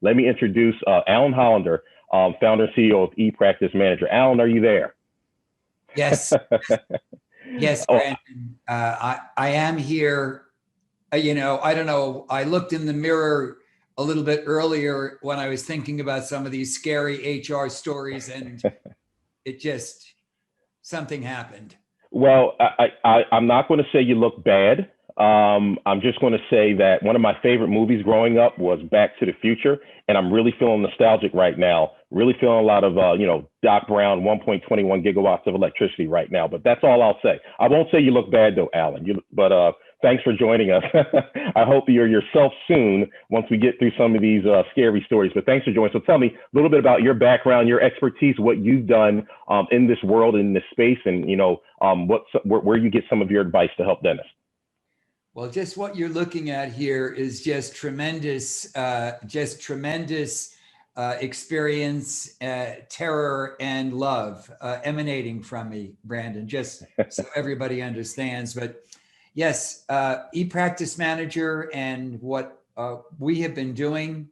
Let me introduce Alan Hollander, founder and CEO of ePractice Manager. Alan, are you there? Yes, yes, Oh, Brandon. I am here. I don't know. I looked in the mirror a little bit earlier when I was thinking about some of these scary HR stories, and it just something happened. well, I'm not going to say you look bad. I'm just going to say that one of my favorite movies growing up was Back to the Future, and I'm really feeling nostalgic right now. Really feeling a lot of, Doc Brown, 1.21 gigawatts of electricity right now. But that's all I'll say. I won't say you look bad though, Alan. But thanks for joining us. I hope you're yourself soon once we get through some of these scary stories. But thanks for joining. So tell me a little bit about your background, your expertise, what you've done in this world, in this space, and where you get some of your advice to help dentists. Well, just what you're looking at here is just tremendous, experience, terror, and love emanating from me, Brandon, just so everybody understands. But yes, ePractice Manager and what we have been doing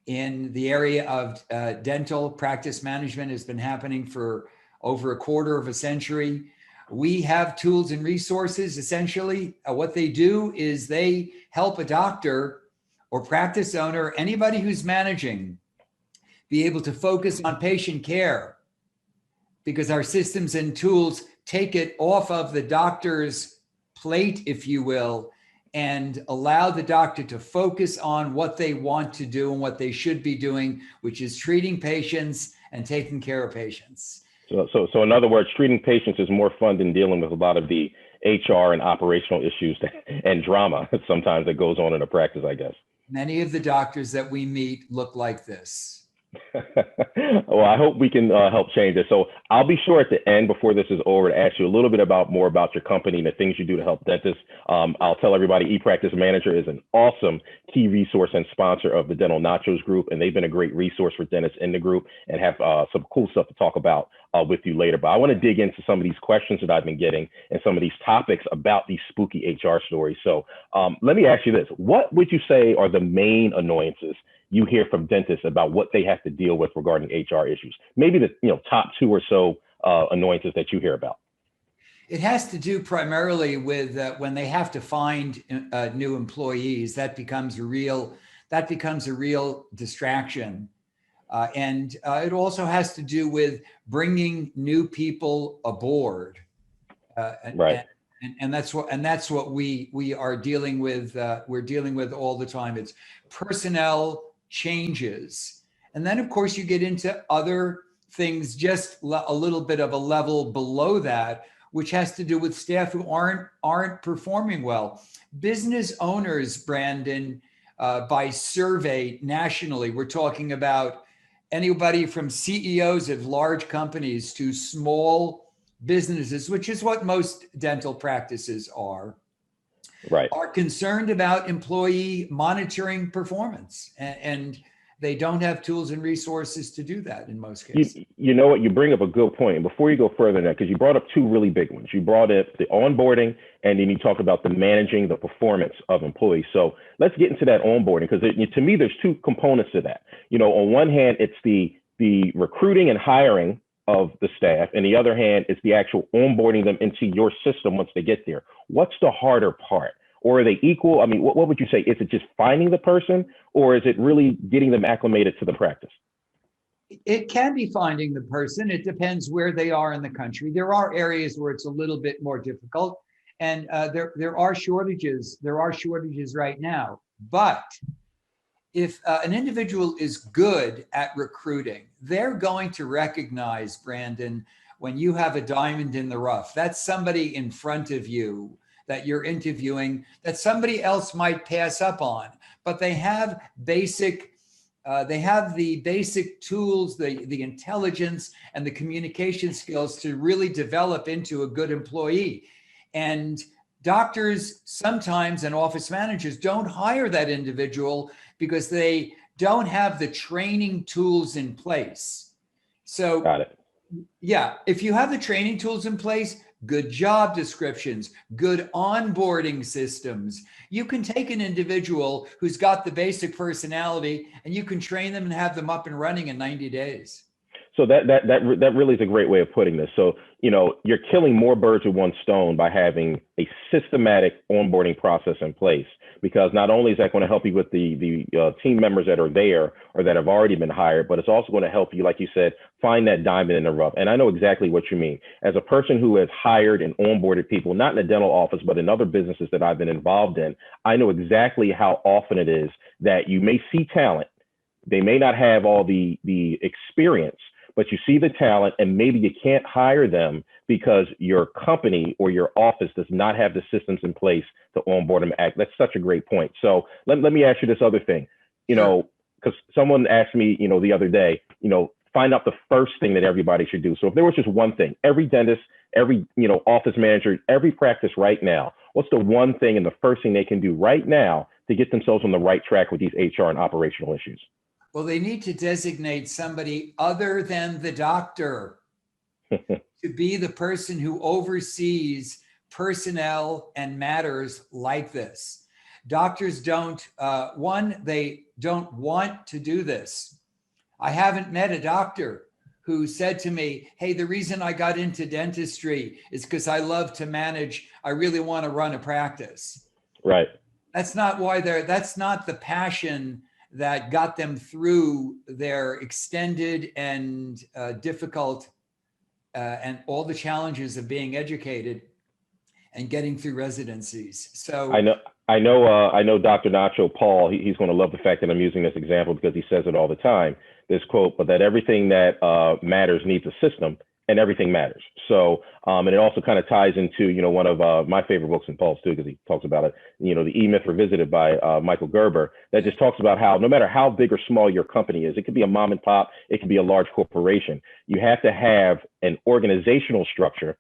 in the area of dental practice management has been happening for over a quarter of a century. We have tools and resources. Essentially, what they do is they help a doctor or practice owner, anybody who's managing, be able to focus on patient care, because our systems and tools take it off of the doctor's plate, if you will, and allow the doctor to focus on what they want to do and what they should be doing, which is treating patients and taking care of patients. So in other words, treating patients is more fun than dealing with a lot of the HR and operational issues and drama sometimes that goes on in a practice, I guess. Many of the doctors that we meet look like this. Well, I hope we can help change this. So I'll be sure at the end, before this is over, to ask you a little bit more about your company and the things you do to help dentists. I'll tell everybody, ePractice Manager is an awesome key resource and sponsor of the Dental Nachos Group, and they've been a great resource for dentists in the group and have some cool stuff to talk about with you later. But I want to dig into some of these questions that I've been getting and some of these topics about these spooky HR stories. So let me ask you this. What would you say are the main annoyances you hear from dentists about what they have to deal with regarding HR issues? Maybe the top two or so annoyances that you hear about. It has to do primarily with when they have to find new employees. That becomes a real distraction, and it also has to do with bringing new people aboard. Right. And that's what we are dealing with. We're dealing with all the time. It's personnel changes. And then of course you get into other things just a little bit of a level below that, which has to do with staff who aren't performing well. Business owners, Brandon, by survey nationally, we're talking about anybody from CEOs of large companies to small businesses, which is what most dental practices are. Right. Are concerned about employee monitoring performance, and they don't have tools and resources to do that in most cases. You know what? You bring up a good point. And before you go further than that, because you brought up two really big ones. You brought up the onboarding, and then you talked about the managing the performance of employees. So let's get into that onboarding, because to me, there's two components to that. On one hand, it's the recruiting and hiring of the staff, and the other hand, it's the actual onboarding them into your system once they get there. What's the harder part? Or are they equal? I mean, what would you say? Is it just finding the person, or is it really getting them acclimated to the practice? It can be finding the person. It depends where they are in the country. There are areas where it's a little bit more difficult, and there are shortages. There are shortages right now. But if an individual is good at recruiting, they're going to recognize, Brandon, when you have a diamond in the rough. That's somebody in front of you that you're interviewing that somebody else might pass up on, but they have the basic tools, the intelligence and the communication skills to really develop into a good employee. And doctors sometimes and office managers don't hire that individual because they don't have the training tools in place. So Got it. yeah, if you have the training tools in place, good job descriptions, good onboarding systems. You can take an individual who's got the basic personality and you can train them and have them up and running in 90 days. So that really is a great way of putting this. So, you're killing more birds with one stone by having a systematic onboarding process in place, because not only is that going to help you with the team members that are there or that have already been hired, but it's also going to help you, like you said, find that diamond in the rough. And I know exactly what you mean. As a person who has hired and onboarded people, not in the dental office, but in other businesses that I've been involved in, I know exactly how often it is that you may see talent. They may not have all the experience, but you see the talent and maybe you can't hire them because your company or your office does not have the systems in place to onboard them. That's such a great point. So let me ask you this other thing, because someone asked me, the other day, find out the first thing that everybody should do. So if there was just one thing, every dentist, every, office manager, every practice right now, what's the one thing and the first thing they can do right now to get themselves on the right track with these HR and operational issues? Well, they need to designate somebody other than the doctor to be the person who oversees personnel and matters like this. Doctors don't, they don't want to do this. I haven't met a doctor who said to me, hey, the reason I got into dentistry is because I love to manage. I really want to run a practice. Right. That's not why that's not the passion that got them through their extended and difficult and all the challenges of being educated and getting through residencies. So I know Dr. Nacho Paul, he's going to love the fact that I'm using this example because he says it all the time, this quote, but that everything that matters needs a system and everything matters. So, and it also kind of ties into, one of my favorite books in Paul's too, because he talks about it, the E-Myth Revisited by Michael Gerber, that just talks about how no matter how big or small your company is, it could be a mom and pop, it could be a large corporation, you have to have an organizational structure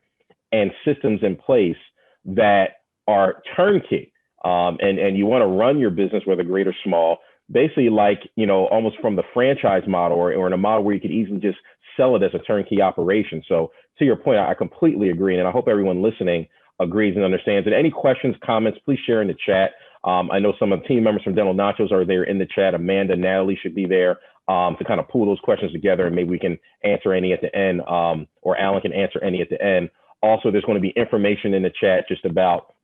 and systems in place that are turnkey. And you want to run your business, whether great or small, basically like, almost from the franchise model or in a model where you could easily just sell it as a turnkey operation. So to your point, I completely agree. And I hope everyone listening agrees and understands. And any questions, comments, please share in the chat. I know some of the team members from Dental Nachos are there in the chat. Amanda, Natalie should be there to kind of pull those questions together, and maybe we can answer any at the end, or Alan can answer any at the end. Also, there's going to be information in the chat just about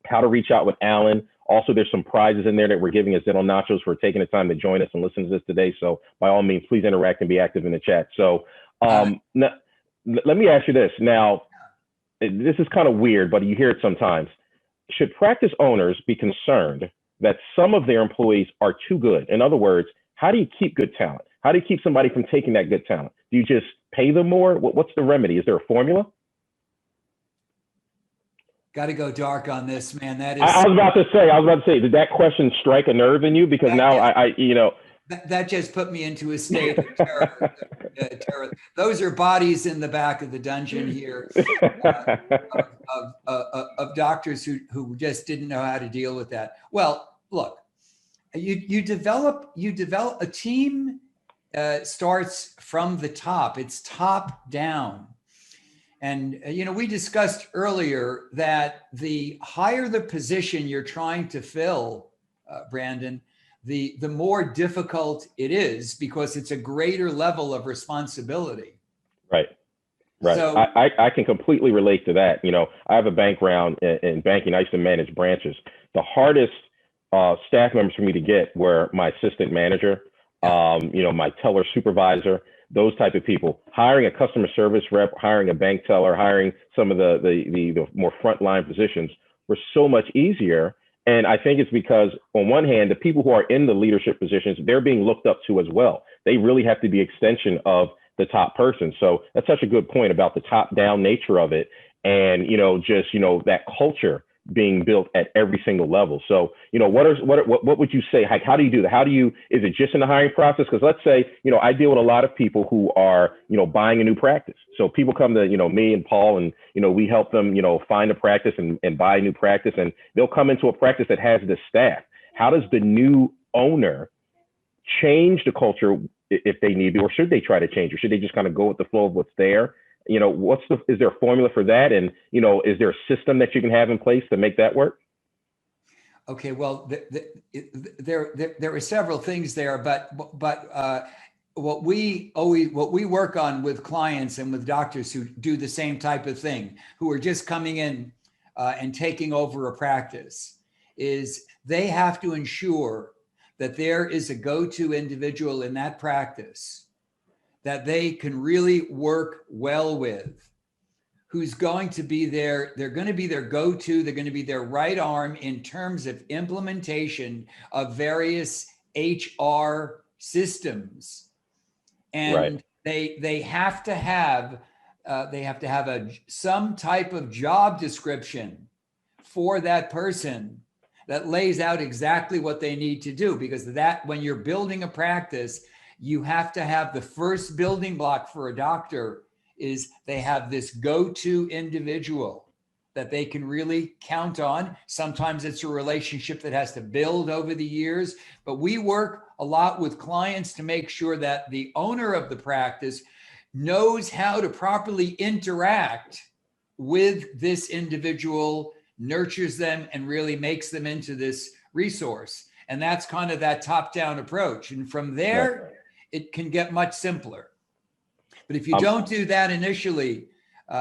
how to reach out with Alan. Also, there's some prizes in there that we're giving as Dental Nachos for taking the time to join us and listen to this today. So by all means, please interact and be active in the chat. So now, let me ask you this. Now, this is kind of weird, but you hear it sometimes. Should practice owners be concerned that some of their employees are too good? In other words, how do you keep good talent? How do you keep somebody from taking that good talent? Do you just pay them more? What's the remedy? Is there a formula? Got to go dark on this, man. That is. I was about to say, did that question strike a nerve in you? Because now that just put me into a state of terror. Terror. Those are bodies in the back of the dungeon here of doctors who just didn't know how to deal with that. Well, look, you develop a team starts from the top. It's top down. And, we discussed earlier that the higher the position you're trying to fill, Brandon, the more difficult it is because it's a greater level of responsibility. Right. So, I can completely relate to that. I have a background in banking. I used to manage branches. The hardest staff members for me to get were my assistant manager, my teller supervisor, those type of people. Hiring a customer service rep, hiring a bank teller, hiring some of the more frontline positions were so much easier. And I think it's because on one hand, the people who are in the leadership positions, they're being looked up to as well. They really have to be extension of the top person. So that's such a good point about the top down nature of it. And, that culture being built at every single level. So, what would you say? How do you do that? Is it just in the hiring process? Because let's say, I deal with a lot of people who are, buying a new practice. So people come to, me and Paul and, we help them, find a practice and buy a new practice, and they'll come into a practice that has this staff. How does the new owner change the culture if they need to, or should they try to change, or should they just kind of go with the flow of what's there? is there a formula for that? And, is there a system that you can have in place to make that work? Okay, well, there are several things there, but what we work on with clients and with doctors who do the same type of thing, who are just coming in and taking over a practice, is they have to ensure that there is a go-to individual in that practice that they can really work well with, who's going to be they're going to be their go-to, they're going to be their right arm in terms of implementation of various HR systems. And right. they have to have some type of job description for that person that lays out exactly what they need to do, because that when you're building a practice, you have to have the first building block for a doctor is they have this go-to individual that they can really count on. Sometimes it's a relationship that has to build over the years, but we work a lot with clients to make sure that the owner of the practice knows how to properly interact with this individual, nurtures them, and really makes them into this resource. And that's kind of that top-down approach. And from there, it can get much simpler. But if you don't do that initially,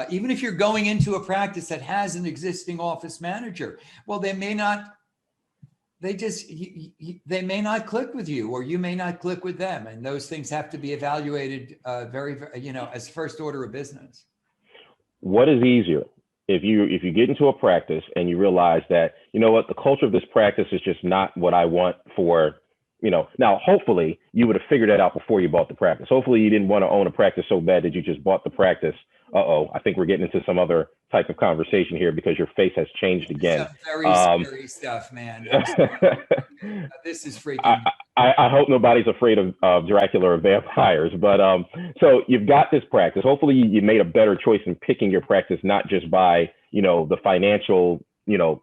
even if you're going into a practice that has an existing office manager, well, they may not click with you, or you may not click with them. And those things have to be evaluated very, as first order of business. What is easier? If you get into a practice and you realize that, the culture of this practice is just not what I want for, now hopefully you would have figured that out before you bought the practice. Hopefully you didn't want to own a practice so bad that you just bought the practice. I think we're getting into some other type of conversation here because your face has changed again. Some very scary stuff, man. This is freaking. I hope nobody's afraid of Dracula or vampires, but so you've got this practice. Hopefully you made a better choice in picking your practice, not just by, the financial,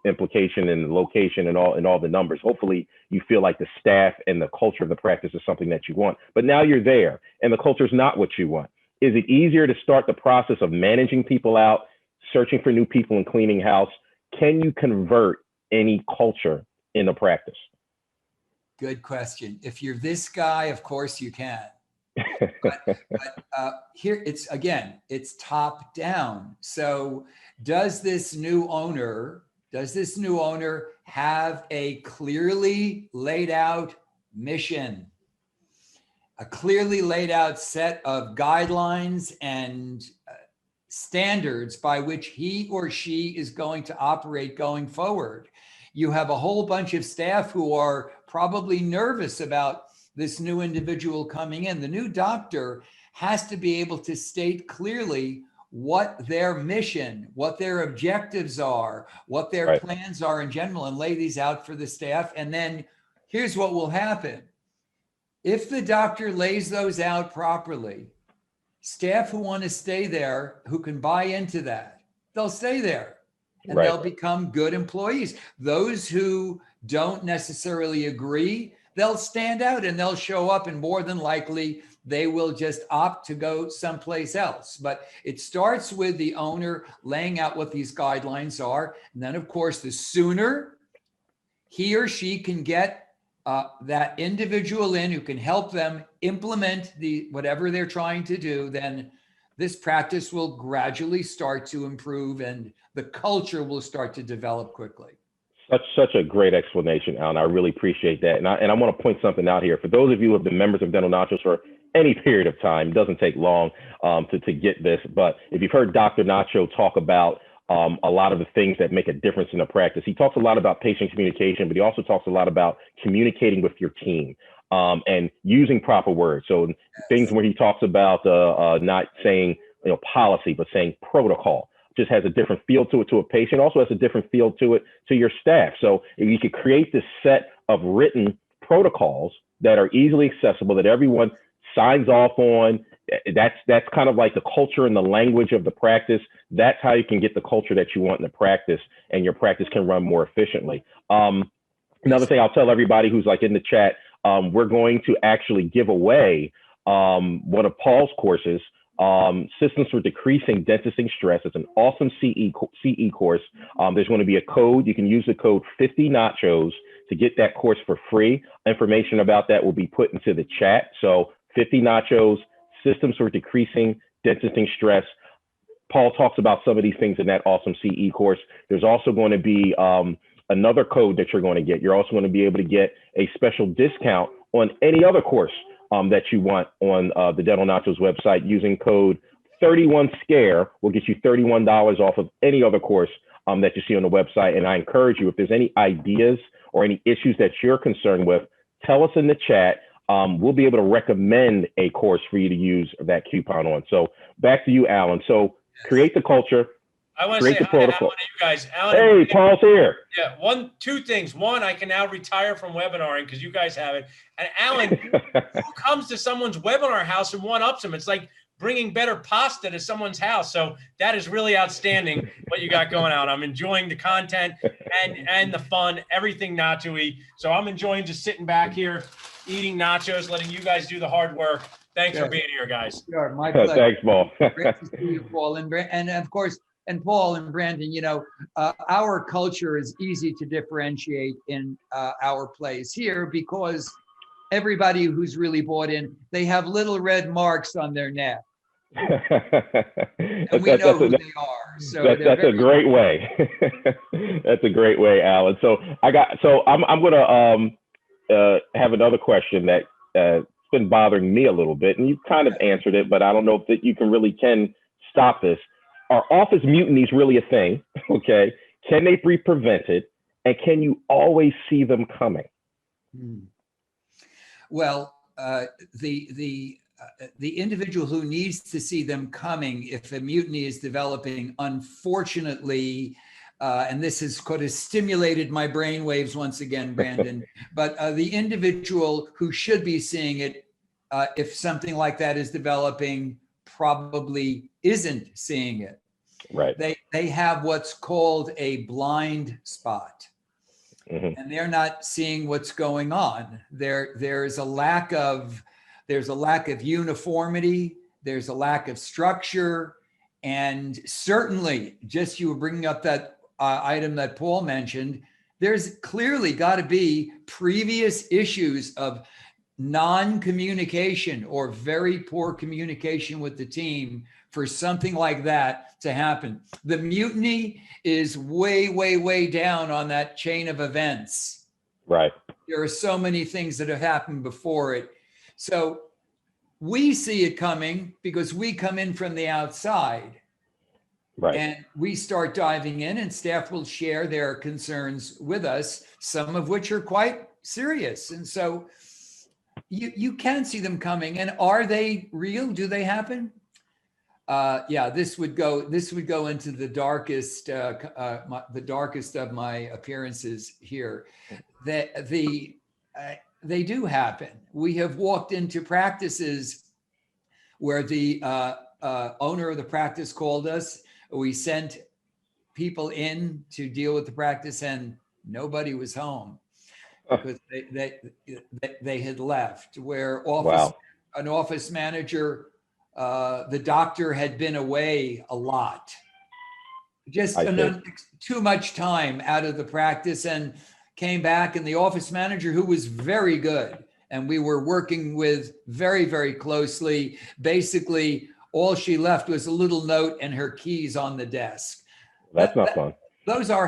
implication and the location and all the numbers. Hopefully you feel like the staff and the culture of the practice is something that you want, but now you're there and the culture is not what you want. Is it easier to start the process of managing people out, searching for new people and cleaning house? Can you convert any culture in the practice? Good question. If you're this guy, of course you can. But here it's top down. So does this new owner have a clearly laid out mission, a clearly laid out set of guidelines and standards by which he or she is going to operate going forward? You have a whole bunch of staff who are probably nervous about this new individual coming in. The new doctor has to be able to state clearly what their mission, what their objectives are, what their plans are in general, and lay these out for the staff. And then here's what will happen. If the doctor lays those out properly, staff who want to stay there, who can buy into that, they'll stay there and they'll become good employees. Those who don't necessarily agree, they'll stand out and they'll show up, and more than likely they will just opt to go someplace else. But it starts with the owner laying out what these guidelines are. And then, of course, the sooner he or she can get that individual in who can help them implement whatever they're trying to do, then this practice will gradually start to improve and the culture will start to develop quickly. Such a great explanation, Alan. I really appreciate that. And I want to point something out here. For those of you who have been members of Dental Nachos for any period of time, it doesn't take long to get this. But if you've heard Dr. Nacho talk about a lot of the things that make a difference in a practice, he talks a lot about patient communication, but he also talks a lot about communicating with your team and using proper words. So things where he talks about not saying policy, but saying protocol. Just has a different feel to it to a patient, also has a different feel to it to your staff. So if you could create this set of written protocols that are easily accessible, that everyone signs off on, that's kind of like the culture and the language of the practice. That's how you can get the culture that you want in the practice, and your practice can run more efficiently. Another thing I'll tell everybody who's like in the chat, we're going to actually give away one of Paul's courses Systems for Decreasing Dentistry Stress. It's an awesome CE course. There's going to be a code. You can use the code 50 Nachos to get that course for free. Information about that will be put into the chat. So 50 Nachos, Systems for Decreasing Dentistry Stress. Paul talks about some of these things in that awesome CE course. There's also going to be another code that you're going to get. You're also going to be able to get a special discount on any other course that you want on the Dental Nachos website. Using code 31SCARE will get you $31 off of any other course that you see on the website. And I encourage you, if there's any ideas or any issues that you're concerned with, tell us in the chat. We'll be able to recommend a course for you to use that coupon on. So back to you, Alan. So create the culture. I want to say hi to Alan and you guys. Alan, hey, Paul's here. Yeah, two things. One, I can now retire from webinaring because you guys have it. And Alan, who comes to someone's webinar house and one-ups them? It's like bringing better pasta to someone's house. So that is really outstanding what you got going on. I'm enjoying the content and the fun, everything nacho-y. So I'm enjoying just sitting back here, eating nachos, letting you guys do the hard work. Thanks for being here, guys. Sure, my pleasure. Thanks, Paul. Great to see you, Paul. And of course, and Paul and Brandon, you know, our culture is easy to differentiate in our place here because everybody who's really bought in, they have little red marks on their neck. And we know who they are. So that's a great way. That's a great way, Alan. So I'm going to have another question that it's been bothering me a little bit, and you kind of answered it, but I don't know if that you can stop this. Are office mutinies really a thing? Okay. Can they be prevented? And can you always see them coming? Well, the individual who needs to see them coming, if a mutiny is developing, unfortunately, and this has kind of stimulated my brain waves once again, Brandon, but the individual who should be seeing it, if something like that is developing, probably isn't seeing it. Right. They have what's called a blind spot. Mm-hmm. And they're not seeing what's going on. There's a lack of uniformity. There's a lack of structure, and certainly, just you were bringing up that item that Paul mentioned. There's clearly got to be previous issues of non-communication or very poor communication with the team for something like that to happen. The mutiny is way, way, way down on that chain of events. Right. There are so many things that have happened before it. So we see it coming because we come in from the outside. Right. And we start diving in, and staff will share their concerns with us, some of which are quite serious. And so you can see them coming. And are they real? Do they happen? Yeah, this would go into the darkest of my appearances here. They do happen. We have walked into practices where the owner of the practice called us. We sent people in to deal with the practice, and nobody was home because they had left. Where an office manager. The doctor had been away a lot, just too much time out of the practice, and came back, and the office manager, who was very good, and we were working with very, very closely, basically all she left was a little note and her keys on the desk. That's not fun. Those are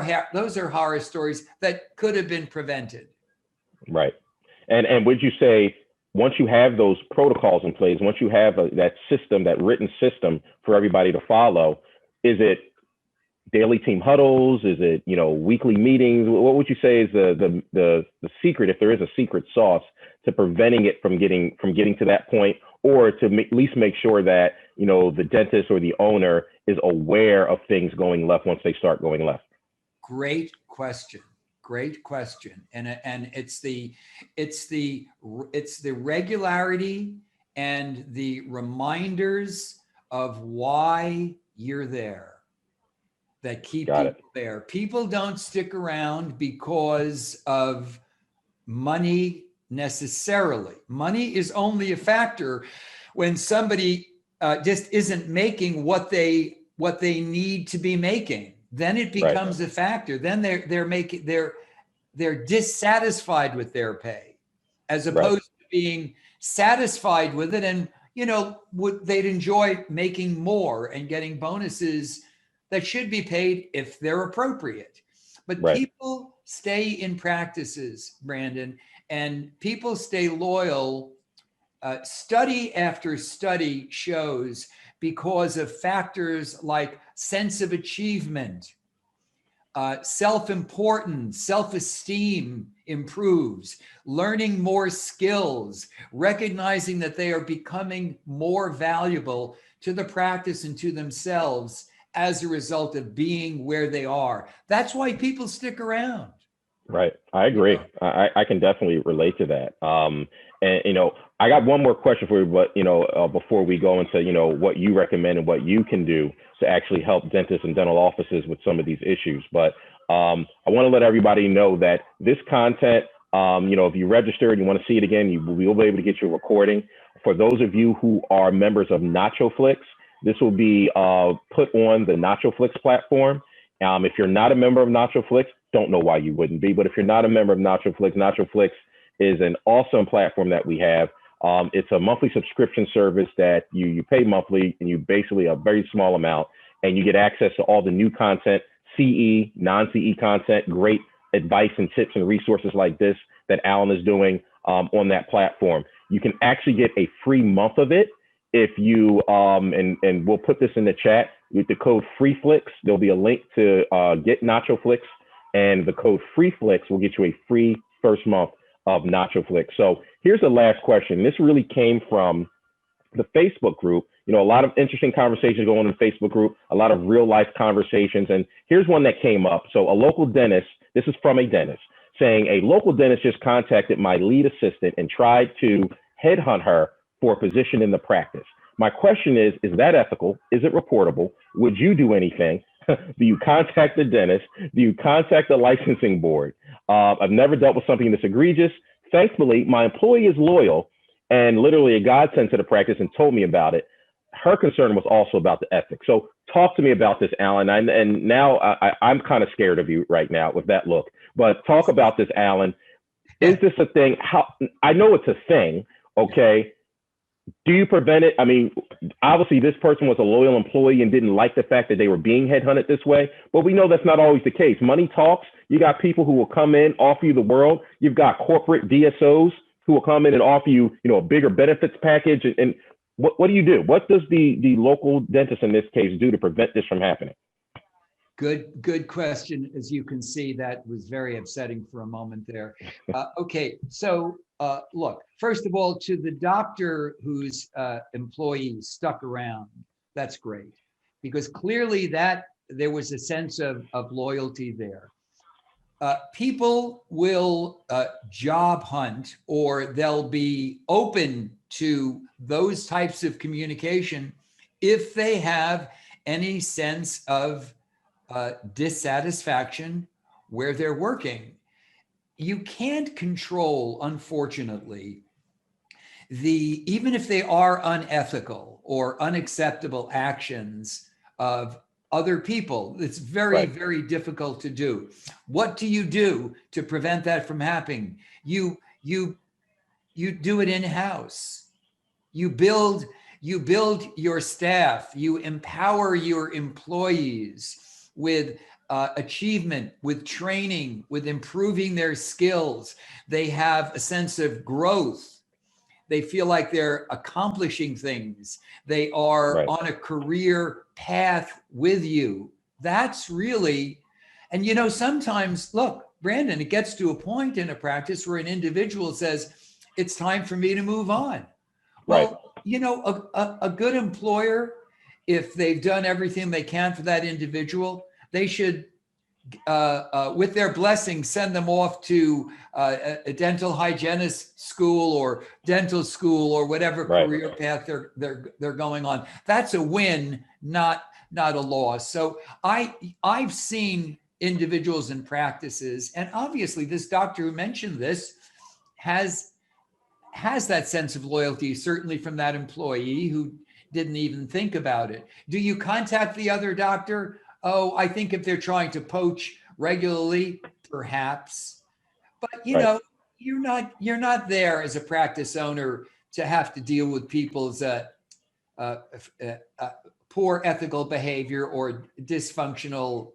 horror stories that could have been prevented. Right. And would you say, once you have those protocols in place, once you have that system, that written system for everybody to follow, is it daily team huddles? Is it, weekly meetings? What would you say is the secret, if there is a secret sauce, to preventing it from getting to that point, or to at least make sure that, the dentist or the owner is aware of things going left once they start going left? Great question. And it's the regularity and the reminders of why you're there that keep people there. People don't stick around because of money necessarily. Money is only a factor when somebody just isn't making what they need to be making, then it Right. becomes a factor. Then they're dissatisfied with their pay, as Right. opposed to being satisfied with it, and they'd enjoy making more and getting bonuses that should be paid if they're appropriate. But Right. people stay in practices, Brandon, and people stay loyal. Study after study shows, because of factors like sense of achievement, self-importance, self-esteem improves, learning more skills, recognizing that they are becoming more valuable to the practice and to themselves as a result of being where they are. That's why people stick around. Right. I agree. I can definitely relate to that. And, I got one more question for you, but, before we go into, what you recommend and what you can do to actually help dentists and dental offices with some of these issues. But I want to let everybody know that this content, if you register and you want to see it again, we'll be able to get you a recording. For those of you who are members of NachoFlix, this will be put on the NachoFlix platform. If you're not a member of NachoFlix, don't know why you wouldn't be, but if you're not a member of NachoFlix, NachoFlix is an awesome platform that we have. It's a monthly subscription service that you pay monthly, and you basically a very small amount, and you get access to all the new content, CE, non-CE content, great advice and tips and resources like this that Alan is doing on that platform. You can actually get a free month of it if you, and we'll put this in the chat with the code FREEFLIX. There'll be a link to get NachoFlix, and the code FREEFLIX will get you a free first month of NachoFlix. So here's the last question. This really came from the Facebook group. A lot of interesting conversations going on in the Facebook group, a lot of real life conversations. And here's one that came up. So a local dentist, this is from a dentist, saying a local dentist just contacted my lead assistant and tried to headhunt her for a position in the practice. My question is that ethical? Is it reportable? Would you do anything? Do you contact the dentist? Do you contact the licensing board? I've never dealt with something this egregious. Thankfully, my employee is loyal and literally a godsend to the practice and told me about it. Her concern was also about the ethics. So talk to me about this, Alan. And now I'm kind of scared of you right now with that look. But talk about this, Alan. Is this a thing? I know it's a thing, okay? Do you prevent it? I mean, obviously this person was a loyal employee and didn't like the fact that they were being headhunted this way, but we know that's not always the case. Money talks. You got people who will come in, offer you the world. You've got corporate DSOs who will come in and offer you, a bigger benefits package. And what do you do? What does the local dentist in this case do to prevent this from happening? Good question. As you can see, that was very upsetting for a moment there. Okay, so look, first of all, to the doctor whose employee stuck around, that's great, because clearly that there was a sense of loyalty there. People will job hunt, or they'll be open to those types of communication if they have any sense of dissatisfaction where they're working. You can't control, unfortunately, even if they are unethical or unacceptable actions of other people. It's very, very difficult to do. What do you do to prevent that from happening? You do it in-house. You build your staff. You empower your employees with achievement, with training, with improving their skills. They have a sense of growth. They feel like they're accomplishing things. They are on a career path with you. That's really, and sometimes, look, Brandon, it gets to a point in a practice where an individual says, it's time for me to move on. Well, a good employer, if they've done everything they can for that individual, they should, with their blessing, send them off to a dental hygienist school or dental school or whatever career path they're going on. That's a win, not a loss. So I've seen individuals and practices, and obviously this doctor who mentioned this has that sense of loyalty, certainly from that employee who didn't even think about it. Do you contact the other doctor? Oh, I think if they're trying to poach regularly, perhaps. But Right. you're not there as a practice owner to have to deal with people's uh, uh, poor ethical behavior or dysfunctional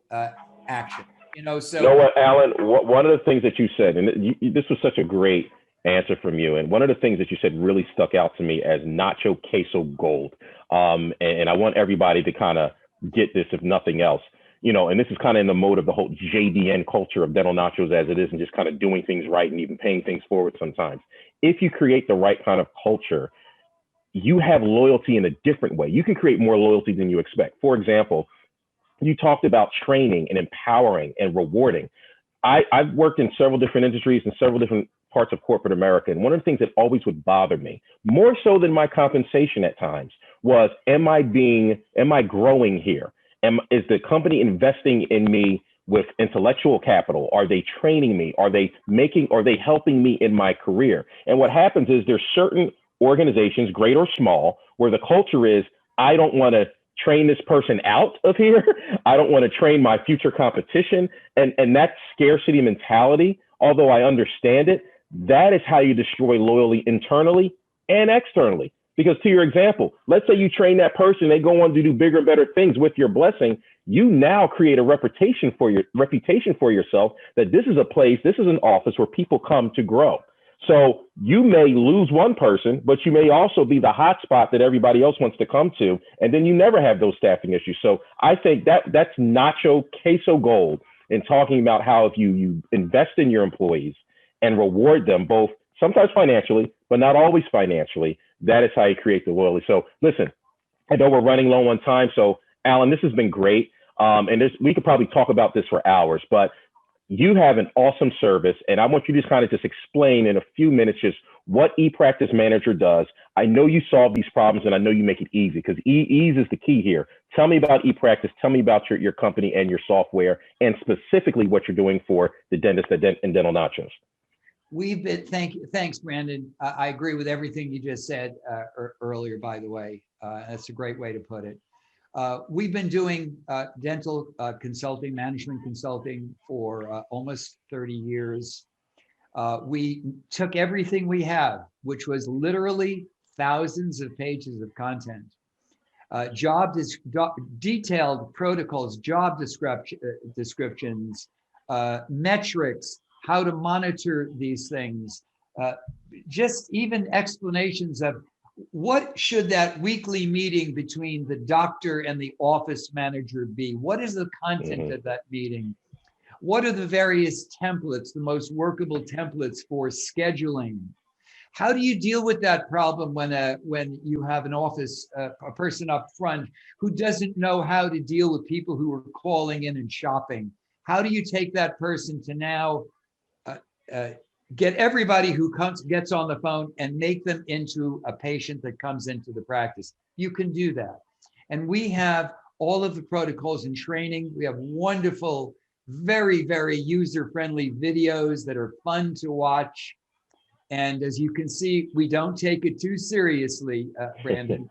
action. You know So what, Alan? One of the things that you said, and this was such a great answer from you, and one of the things that you said really stuck out to me as nacho queso gold. And I want everybody to kind of get this, if nothing else. And this is kind of in the mode of the whole JDN culture of dental nachos as it is, and just kind of doing things right and even paying things forward sometimes. If you create the right kind of culture, you have loyalty in a different way. You can create more loyalty than you expect. For example, you talked about training and empowering and rewarding. I've worked in several different industries and several different parts of corporate America. And one of the things that always would bother me, more so than my compensation at times, was, am I growing here? Is the company investing in me with intellectual capital? Are they training me? Are they helping me in my career? And what happens is there's certain organizations, great or small, where the culture is, I don't want to train this person out of here. I don't want to train my future competition. And that scarcity mentality, although I understand it, that is how you destroy loyalty internally and externally. Because to your example, let's say you train that person, they go on to do bigger and better things with your blessing. You now create a reputation for yourself that this is a place, this is an office where people come to grow. So you may lose one person, but you may also be the hot spot that everybody else wants to come to. And then you never have those staffing issues. So I think that's nacho queso gold in talking about how if you invest in your employees and reward them both, sometimes financially, but not always financially, that is how you create the loyalty. So listen, I know we're running low on time. So Alan, this has been great. And we could probably talk about this for hours, but you have an awesome service. And I want you to kind of just explain in a few minutes just what ePractice Manager does. I know you solve these problems and I know you make it easy, because ease is the key here. Tell me about ePractice. Tell me about your company and your software, and specifically what you're doing for the dentist and dental nachos. Thanks, Brandon. I agree with everything you just said earlier, by the way. That's a great way to put it. We've been doing dental consulting, management consulting for almost 30 years. We took everything we have, which was literally thousands of pages of content, detailed protocols, job descriptions, metrics, how to monitor these things, just even explanations of what should that weekly meeting between the doctor and the office manager be? What is the content of that meeting? What are the various templates, the most workable templates for scheduling? How do you deal with that problem when you have an office, a person up front who doesn't know how to deal with people who are calling in and shopping? How do you take that person to now get everybody who gets on the phone and make them into a patient that comes into the practice? You can do that. And we have all of the protocols and training. We have wonderful, very, very user-friendly videos that are fun to watch. And as you can see, we don't take it too seriously, Brandon,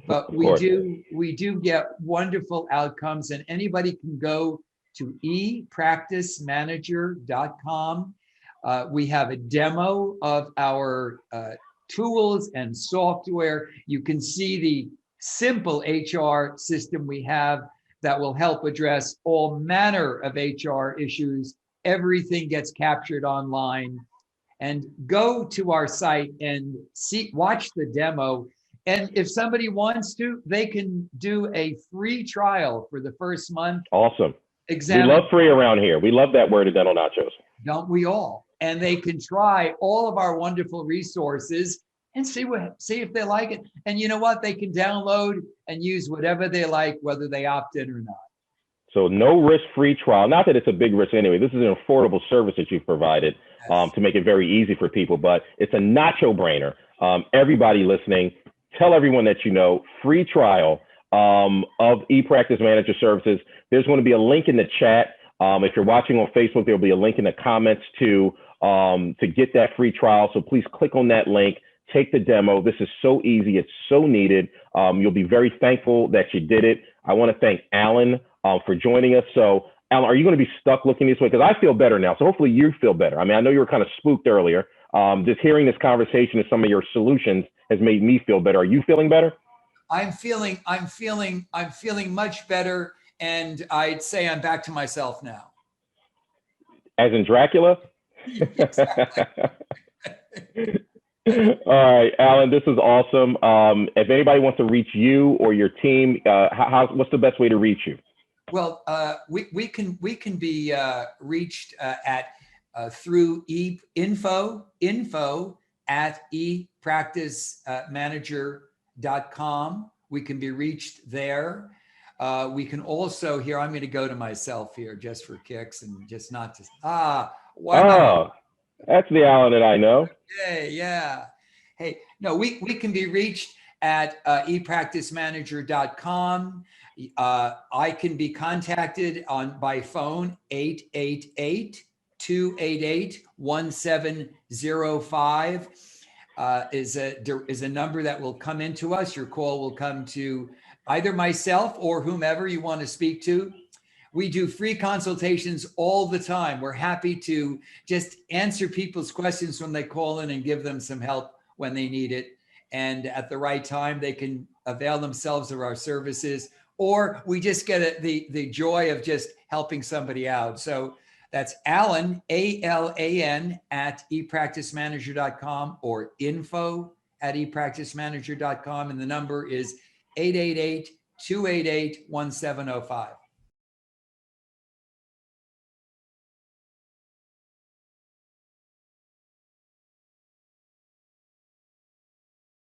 but we do get wonderful outcomes, and anybody can go to ePracticeManager.com. We have a demo of our tools and software. You can see the simple HR system we have that will help address all manner of HR issues. Everything gets captured online. And go to our site and watch the demo. And if somebody wants to, they can do a free trial for the first month. Awesome. We love free around here. We love that word at Dental Nachos. Don't we all? And they can try all of our wonderful resources and see if they like it. And you know what? They can download and use whatever they like, whether they opt in or not. So no risk free trial. Not that it's a big risk anyway. This is an affordable service that you've provided to make it very easy for people, but it's a nacho brainer. Everybody listening, tell everyone that you know, free trial of ePractice Manager Services. There's going to be a link in the chat. If you're watching on Facebook, there'll be a link in the comments to get that free trial. So please click on that link. take the demo. This is so easy. It's so needed. You'll be very thankful that you did it. I want to thank Alan for joining us. So Alan, are you going to be stuck looking this way? Because I feel better now. So hopefully you feel better. I mean, I know you were kind of spooked earlier. Just hearing this conversation and some of your solutions has made me feel better. Are you feeling better? I'm feeling much better. And I'd say I'm back to myself now. As in Dracula? Exactly. All right, Alan, this is awesome. If anybody wants to reach you or your team, what's the best way to reach you? Well, we can be reached through info at epracticemanager.com. We can be reached there. We can also here. I'm going to go to myself here just for kicks and just not to wow. That's the Alan that I know. Hey, yeah. Hey, no, we can be reached at epracticemanager.com. I can be contacted by phone 888-288-1705 is a number that will come into us. Your call will come to either myself or whomever you want to speak to. We do free consultations all the time. We're happy to just answer people's questions when they call in and give them some help when they need it. And at the right time, they can avail themselves of our services, or we just get the joy of just helping somebody out. So that's Alan, ALAN, at epracticemanager.com or info at epracticemanager.com. And the number is 888-288-1705.